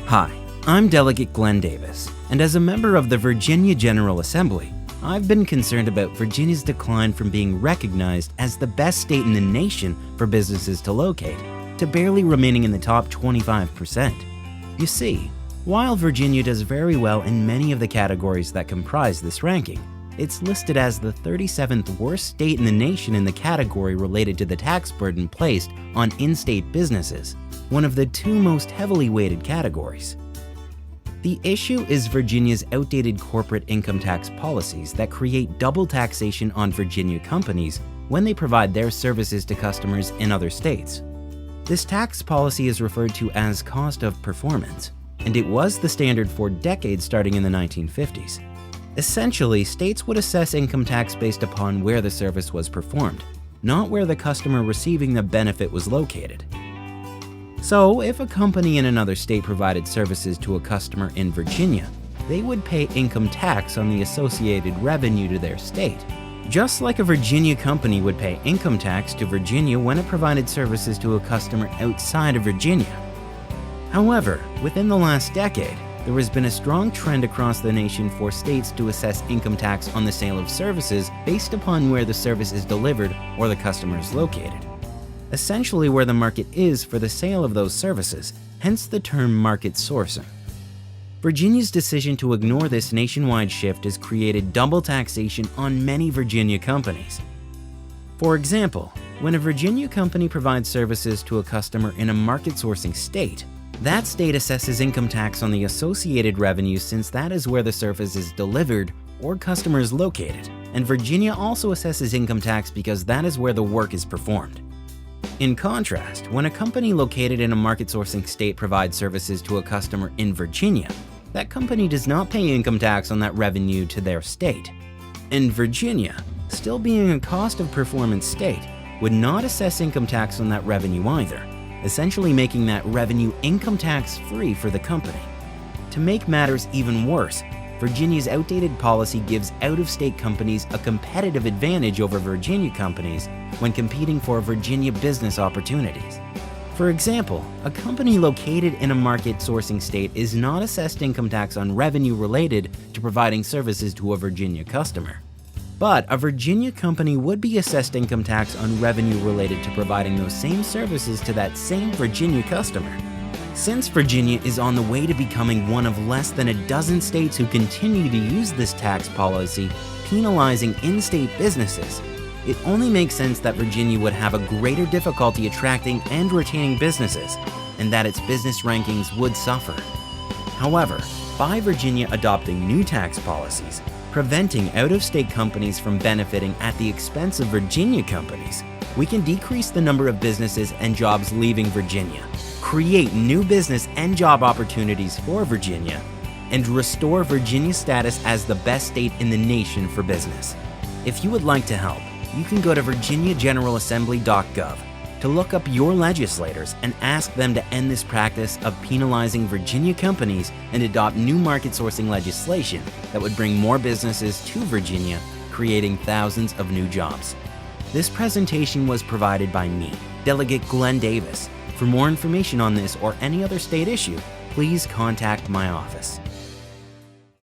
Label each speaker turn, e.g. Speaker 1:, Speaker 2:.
Speaker 1: Hi, I'm Delegate Glenn Davis, and as a member of the Virginia General Assembly, I've been concerned about Virginia's decline from being recognized as the best state in the nation for businesses to locate, to barely remaining in the top 25%. You see, while Virginia does very well in many of the categories that comprise this ranking, it's listed as the 37th worst state in the nation in the category related to the tax burden placed on in-state businesses, one of the two most heavily weighted categories. The issue is Virginia's outdated corporate income tax policies that create double taxation on Virginia companies when they provide their services to customers in other states. This tax policy is referred to as cost of performance, and it was the standard for decades starting in the 1950s. Essentially, states would assess income tax based upon where the service was performed, not where the customer receiving the benefit was located. So, if a company in another state provided services to a customer in Virginia, they would pay income tax on the associated revenue to their state, just like a Virginia company would pay income tax to Virginia when it provided services to a customer outside of Virginia. However, within the last decade, there has been a strong trend across the nation for states to assess income tax on the sale of services based upon where the service is delivered or the customer is located. Essentially where the market is for the sale of those services, hence the term market sourcing. Virginia's decision to ignore this nationwide shift has created double taxation on many Virginia companies. For example, when a Virginia company provides services to a customer in a market sourcing state, that state assesses income tax on the associated revenue since that is where the service is delivered or customer is located, and Virginia also assesses income tax because that is where the work is performed. In contrast, when a company located in a market sourcing state provides services to a customer in Virginia, that company does not pay income tax on that revenue to their state. And Virginia, still being a cost of performance state, would not assess income tax on that revenue either, essentially making that revenue income tax free for the company. To make matters even worse, Virginia's outdated policy gives out-of-state companies a competitive advantage over Virginia companies when competing for Virginia business opportunities. For example, a company located in a market sourcing state is not assessed income tax on revenue related to providing services to a Virginia customer. But a Virginia company would be assessed income tax on revenue related to providing those same services to that same Virginia customer. Since Virginia is on the way to becoming one of less than a dozen states who continue to use this tax policy, penalizing in-state businesses, it only makes sense that Virginia would have a greater difficulty attracting and retaining businesses, and that its business rankings would suffer. However, by Virginia adopting new tax policies, preventing out-of-state companies from benefiting at the expense of Virginia companies, we can decrease the number of businesses and jobs leaving Virginia, create new business and job opportunities for Virginia, and restore Virginia's status as the best state in the nation for business. If you would like to help, you can go to virginiageneralassembly.gov to look up your legislators and ask them to end this practice of penalizing Virginia companies and adopt new market sourcing legislation that would bring more businesses to Virginia, creating thousands of new jobs. This presentation was provided by me, Delegate Glenn Davis. For more information on this or any other state issue, please contact my office.